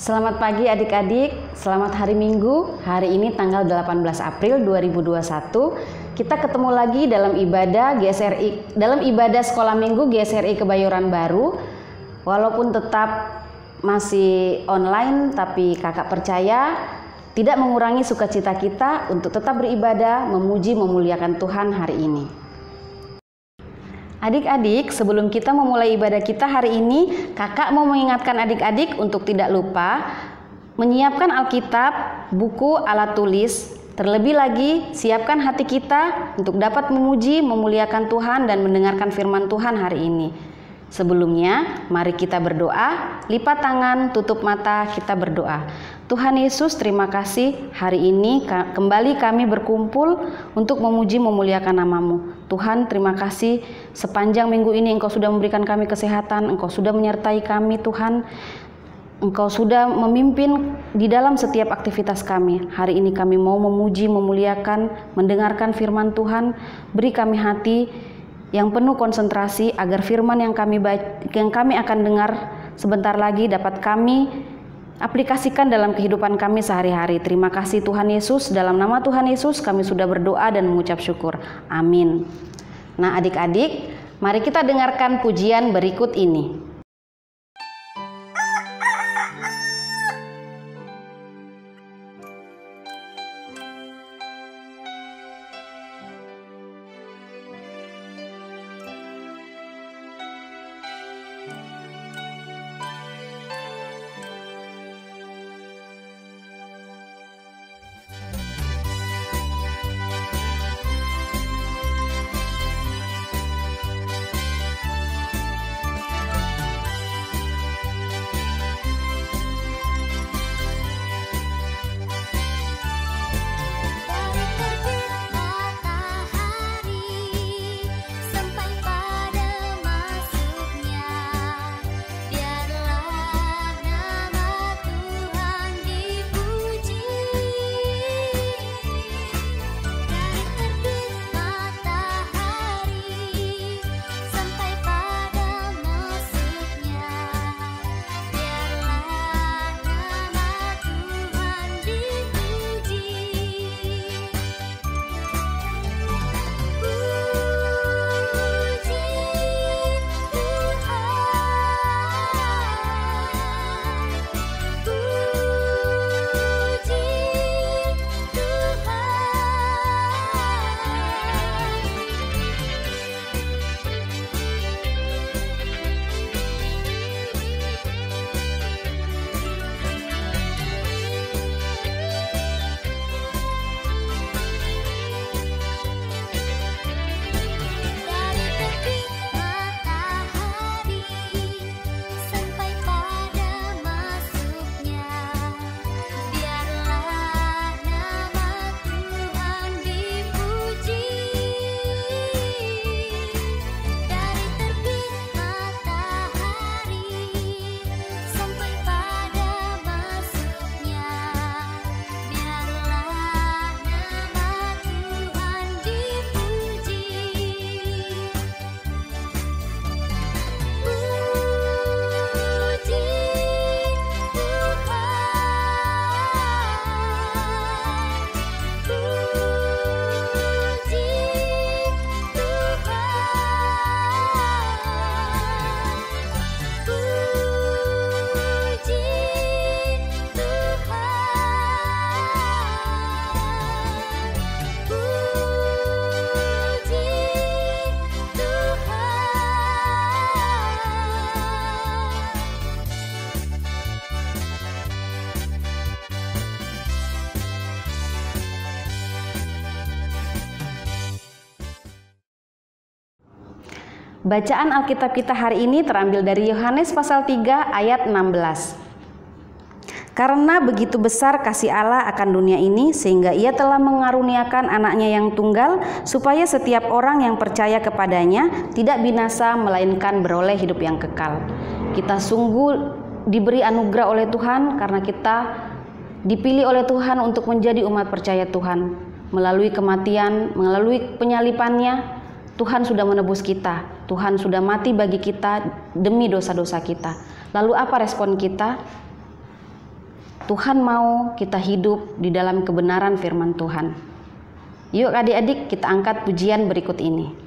Selamat pagi adik-adik, selamat hari Minggu. Hari ini tanggal 18 April 2021. Kita ketemu lagi dalam ibadah GSRI, dalam ibadah sekolah minggu GSRI Kebayoran Baru. Walaupun tetap masih online, tapi kakak percaya tidak mengurangi sukacita kita untuk tetap beribadah, memuji, memuliakan Tuhan hari ini. Adik-adik, sebelum kita memulai ibadah kita hari ini, kakak mau mengingatkan adik-adik untuk tidak lupa menyiapkan Alkitab, buku, alat tulis. Terlebih lagi, siapkan hati kita untuk dapat memuji, memuliakan Tuhan dan mendengarkan firman Tuhan hari ini. Sebelumnya, mari kita berdoa, lipat tangan, tutup mata, kita berdoa. Tuhan Yesus, terima kasih hari ini kembali kami berkumpul untuk memuji memuliakan nama-Mu. Tuhan, terima kasih sepanjang minggu ini Engkau sudah memberikan kami kesehatan, Engkau sudah menyertai kami Tuhan. Engkau sudah memimpin di dalam setiap aktivitas kami. Hari ini kami mau memuji, memuliakan, mendengarkan firman Tuhan. Beri kami hati yang penuh konsentrasi agar firman yang kami akan dengar sebentar lagi dapat kami aplikasikan dalam kehidupan kami sehari-hari. Terima kasih Tuhan Yesus, dalam nama Tuhan Yesus kami sudah berdoa dan mengucap syukur. Amin. Nah adik-adik, mari kita dengarkan pujian berikut ini. Bacaan Alkitab kita hari ini terambil dari Yohanes pasal 3 ayat 16. Karena begitu besar kasih Allah akan dunia ini sehingga Ia telah mengaruniakan anaknya yang tunggal supaya setiap orang yang percaya kepadanya tidak binasa melainkan beroleh hidup yang kekal. Kita sungguh diberi anugerah oleh Tuhan karena kita dipilih oleh Tuhan untuk menjadi umat percaya Tuhan. Melalui kematian, melalui penyalipannya, Tuhan sudah menebus kita, Tuhan sudah mati bagi kita demi dosa-dosa kita. Lalu apa respon kita? Tuhan mau kita hidup di dalam kebenaran firman Tuhan. Yuk adik-adik, kita angkat pujian berikut ini.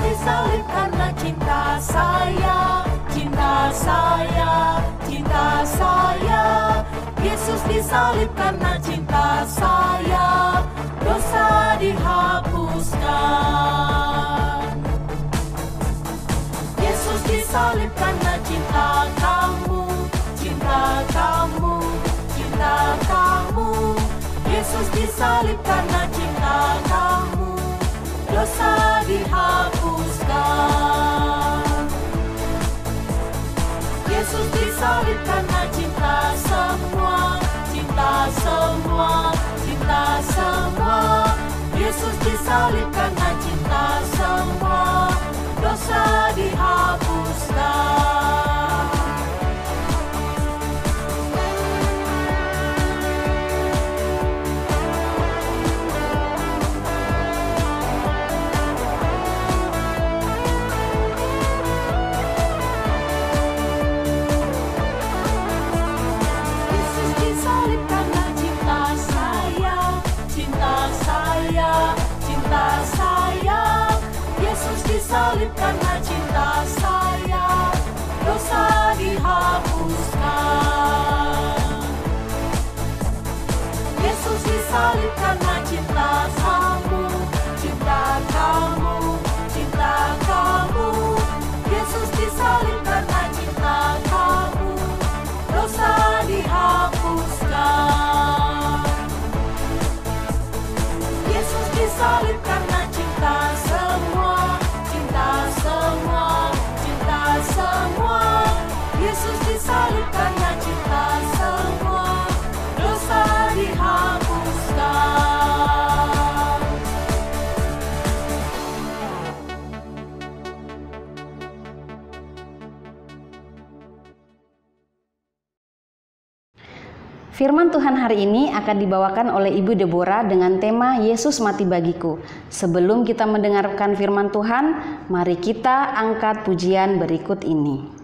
Disalib karena cinta saya, cinta saya, cinta saya. Yesus disalib karena cinta saya, dosa dihapuskan. Yesus disalib karena cinta kamu, cinta kamu, cinta kamu. Yesus disalib karena cinta kamu, dosa dihapuskan. Yesus disalib karena cinta semua, cinta semua, cinta semua. Yesus disalib karena cinta semua, dosa dihapuskan. Disalib karena cinta saya, dosa dihapuskan. Yesus disalib karena cinta kamu, cinta kamu, cinta kamu. Yesus disalib karena cinta kamu, dosa dihapuskan. Yesus disalib karena cinta semua, semua, cinta semua. Yesus disalib karena cinta semua, dosa dihapuskan. Firman Tuhan hari ini akan dibawakan oleh Ibu Deborah dengan tema Yesus mati bagiku. Sebelum kita mendengarkan firman Tuhan, mari kita angkat pujian berikut ini.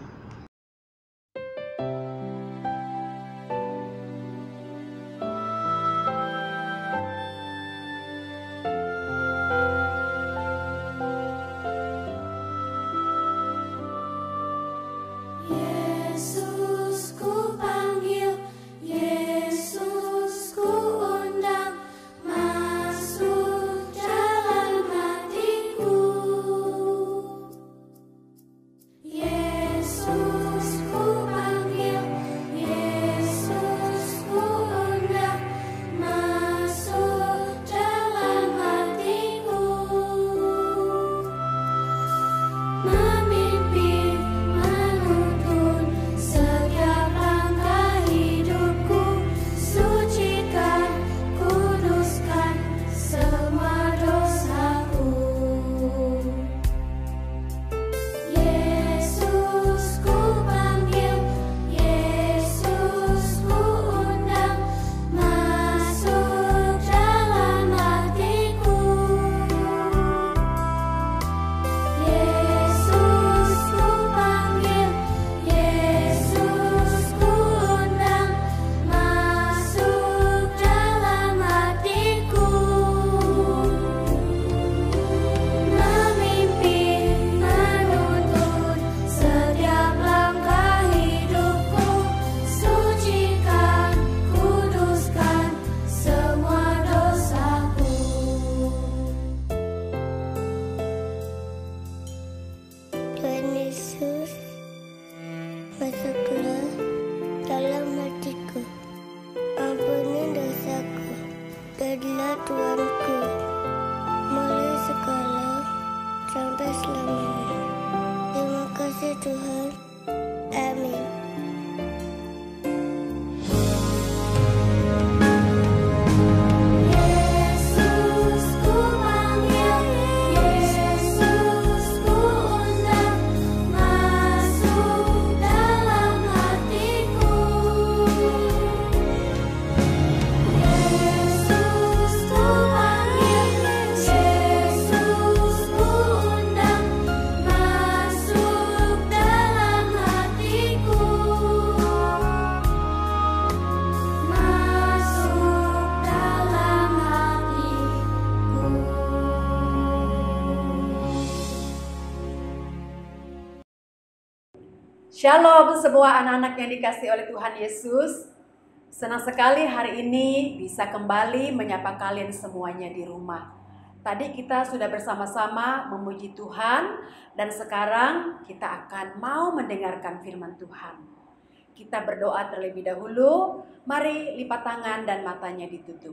Tuanku, mulai sekarang sampai selamanya. Terima kasih Tuhan. Amin. Shalom semua anak-anak yang dikasihi oleh Tuhan Yesus. Senang sekali hari ini bisa kembali menyapa kalian semuanya di rumah. Tadi kita sudah bersama-sama memuji Tuhan dan sekarang kita akan mau mendengarkan firman Tuhan. Kita berdoa terlebih dahulu. Mari lipat tangan dan matanya ditutup.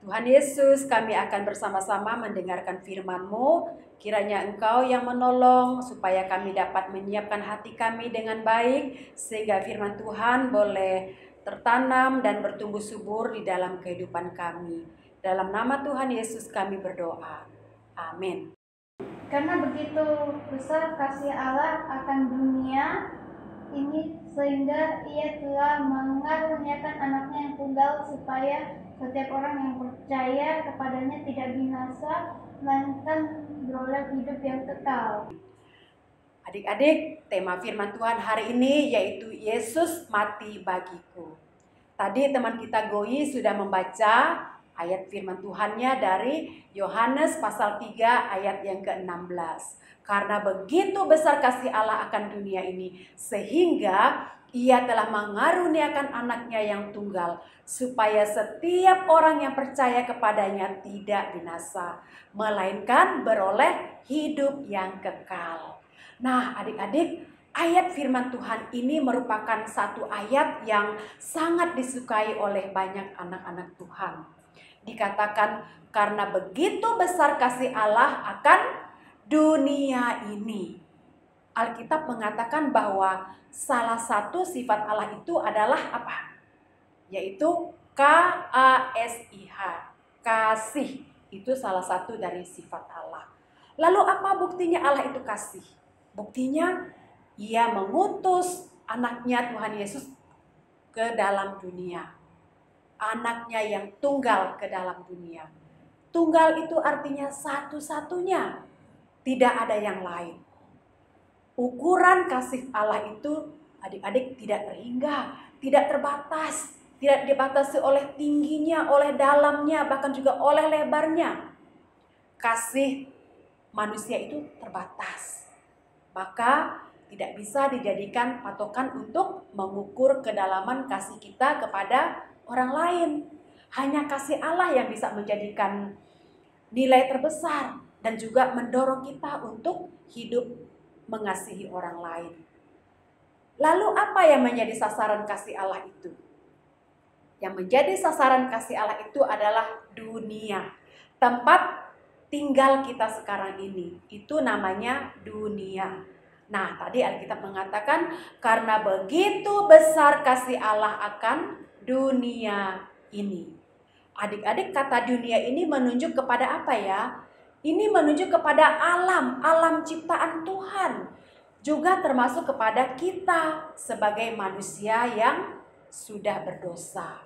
Tuhan Yesus, kami akan bersama-sama mendengarkan firman-Mu. Kiranya Engkau yang menolong supaya kami dapat menyiapkan hati kami dengan baik, sehingga firman Tuhan boleh tertanam dan bertumbuh subur di dalam kehidupan kami. Dalam nama Tuhan Yesus kami berdoa. Amin. Karena begitu besar kasih Allah akan dunia ini, sehingga Ia telah mengaruniakan anaknya yang tunggal, supaya setiap orang yang percaya kepadanya tidak binasa, melainkan beroleh hidup yang kekal. Adik-adik, tema firman Tuhan hari ini yaitu Yesus mati bagiku. Tadi teman kita Goi sudah membaca ayat firman Tuhannya dari Yohanes pasal 3 ayat yang ke-16. Karena begitu besar kasih Allah akan dunia ini, sehingga Ia telah mengaruniakan anaknya yang tunggal, supaya setiap orang yang percaya kepadanya tidak binasa, melainkan beroleh hidup yang kekal. Nah, adik-adik, ayat firman Tuhan ini merupakan satu ayat yang sangat disukai oleh banyak anak-anak Tuhan. Dikatakan karena begitu besar kasih Allah akan dunia ini. Alkitab mengatakan bahwa salah satu sifat Allah itu adalah apa? Yaitu K-A-S-I-H, kasih. Itu salah satu dari sifat Allah. Lalu apa buktinya Allah itu kasih? Buktinya Ia mengutus anaknya Tuhan Yesus ke dalam dunia. Anaknya yang tunggal ke dalam dunia. Tunggal itu artinya satu-satunya, tidak ada yang lain. Ukuran kasih Allah itu, adik-adik, tidak terhingga, tidak terbatas, tidak dibatasi oleh tingginya, oleh dalamnya, bahkan juga oleh lebarnya. Kasih manusia itu terbatas, maka tidak bisa dijadikan patokan untuk mengukur kedalaman kasih kita kepada orang lain. Hanya kasih Allah yang bisa menjadikan nilai terbesar dan juga mendorong kita untuk hidup mengasihi orang lain. Lalu apa yang menjadi sasaran kasih Allah itu? Yang menjadi sasaran kasih Allah itu adalah dunia. Tempat tinggal kita sekarang ini, itu namanya dunia. Nah, tadi Alkitab mengatakan karena begitu besar kasih Allah akan dunia ini. Adik-adik, kata dunia ini menunjuk kepada apa ya? Ini menunjuk kepada alam ciptaan Tuhan. Juga termasuk kepada kita sebagai manusia yang sudah berdosa.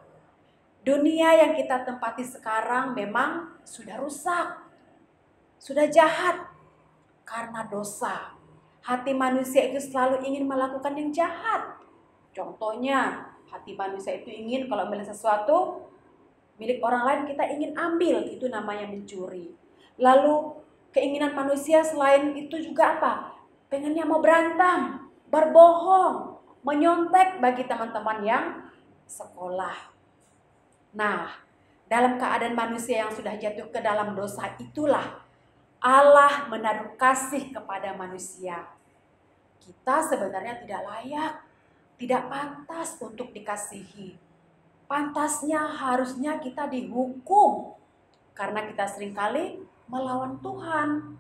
Dunia yang kita tempati sekarang memang sudah rusak, sudah jahat karena dosa. Hati manusia itu selalu ingin melakukan yang jahat. Contohnya, hati manusia itu ingin kalau melihat sesuatu milik orang lain kita ingin ambil, itu namanya mencuri. Lalu keinginan manusia selain itu juga apa? Pengennya mau berantem, berbohong, menyontek bagi teman-teman yang sekolah. Nah, dalam keadaan manusia yang sudah jatuh ke dalam dosa itulah Allah menaruh kasih kepada manusia. Kita sebenarnya tidak layak, tidak pantas untuk dikasihi. Pantasnya harusnya kita dihukum karena kita seringkali melawan Tuhan.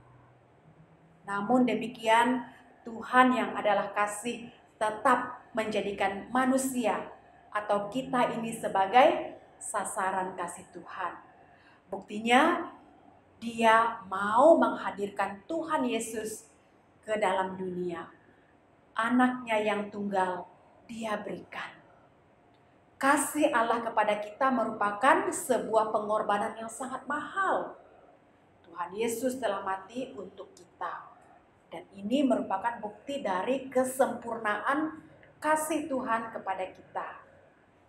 Namun demikian, Tuhan yang adalah kasih tetap menjadikan manusia atau kita ini sebagai sasaran kasih Tuhan. Buktinya, Dia mau menghadirkan Tuhan Yesus ke dalam dunia. Anaknya yang tunggal Dia berikan. Kasih Allah kepada kita merupakan sebuah pengorbanan yang sangat mahal. Tuhan Yesus telah mati untuk kita. Dan ini merupakan bukti dari kesempurnaan kasih Tuhan kepada kita.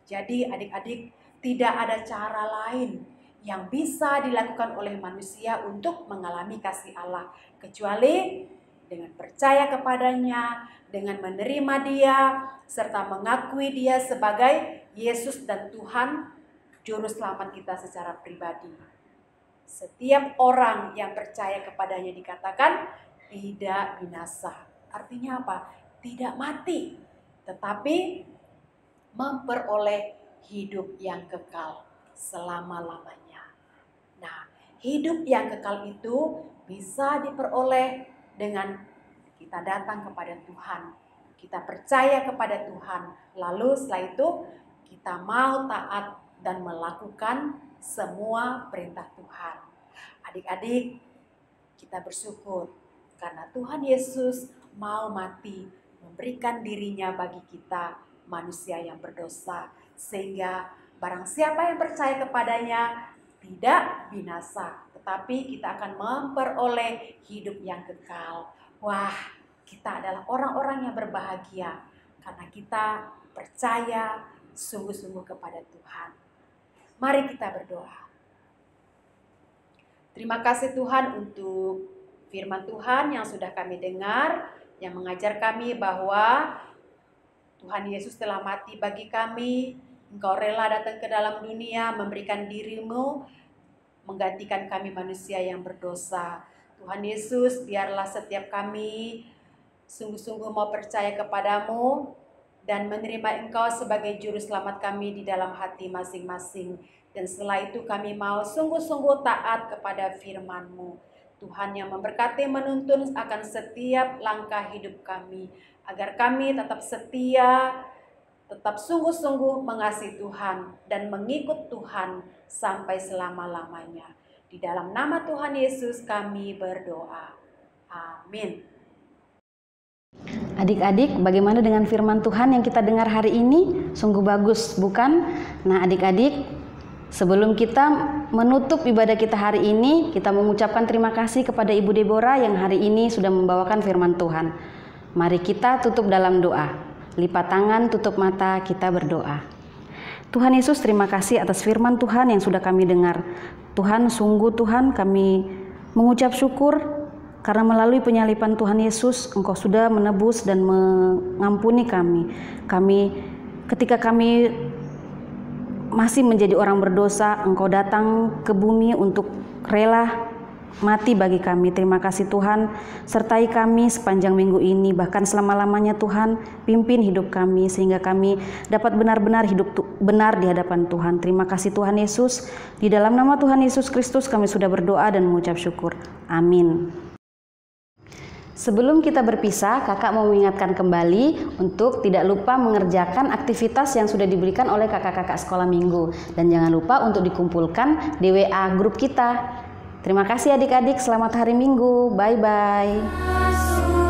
Jadi adik-adik, tidak ada cara lain yang bisa dilakukan oleh manusia untuk mengalami kasih Allah. Kecuali dengan percaya kepadanya, dengan menerima Dia, serta mengakui Dia sebagai Yesus dan Tuhan, Juru Selamat kita secara pribadi. Setiap orang yang percaya kepadanya dikatakan tidak binasa. Artinya apa? Tidak mati, tetapi memperoleh hidup yang kekal selama-lamanya. Nah, hidup yang kekal itu bisa diperoleh dengan kita datang kepada Tuhan, kita percaya kepada Tuhan, lalu setelah itu kita mau taat dan melakukan semua perintah Tuhan. Adik-adik, kita bersyukur karena Tuhan Yesus mau mati, memberikan dirinya bagi kita manusia yang berdosa, sehingga barang siapa yang percaya kepadanya tidak binasa, tetapi kita akan memperoleh hidup yang kekal. Wah, kita adalah orang-orang yang berbahagia karena kita percaya sungguh-sungguh kepada Tuhan. Mari kita berdoa. Terima kasih Tuhan untuk firman Tuhan yang sudah kami dengar, yang mengajar kami bahwa Tuhan Yesus telah mati bagi kami. Engkau rela datang ke dalam dunia, memberikan dirimu, menggantikan kami manusia yang berdosa. Tuhan Yesus, biarlah setiap kami sungguh-sungguh mau percaya kepadamu dan menerima Engkau sebagai Juru Selamat kami di dalam hati masing-masing. Dan setelah itu kami mau sungguh-sungguh taat kepada firman-Mu. Tuhan yang memberkati menuntun akan setiap langkah hidup kami, agar kami tetap setia, tetap sungguh-sungguh mengasihi Tuhan dan mengikut Tuhan sampai selama-lamanya. Di dalam nama Tuhan Yesus kami berdoa. Amin. Adik-adik, bagaimana dengan firman Tuhan yang kita dengar hari ini? Sungguh bagus, bukan? Nah, adik-adik, sebelum kita menutup ibadah kita hari ini, kita mengucapkan terima kasih kepada Ibu Deborah yang hari ini sudah membawakan firman Tuhan. Mari kita tutup dalam doa. Lipat tangan, tutup mata, kita berdoa. Tuhan Yesus, terima kasih atas firman Tuhan yang sudah kami dengar. Tuhan, sungguh Tuhan, kami mengucap syukur karena melalui penyalipan Tuhan Yesus, Engkau sudah menebus dan mengampuni kami. Ketika kami masih menjadi orang berdosa, Engkau datang ke bumi untuk rela mati bagi kami. Terima kasih Tuhan, sertai kami sepanjang minggu ini, bahkan selama-lamanya Tuhan, pimpin hidup kami sehingga kami dapat benar-benar hidup benar di hadapan Tuhan. Terima kasih Tuhan Yesus, di dalam nama Tuhan Yesus Kristus kami sudah berdoa dan mengucap syukur. Amin. Sebelum kita berpisah, kakak mau mengingatkan kembali untuk tidak lupa mengerjakan aktivitas yang sudah diberikan oleh kakak-kakak sekolah minggu. Dan jangan lupa untuk dikumpulkan di WA grup kita. Terima kasih adik-adik, selamat hari Minggu. Bye-bye.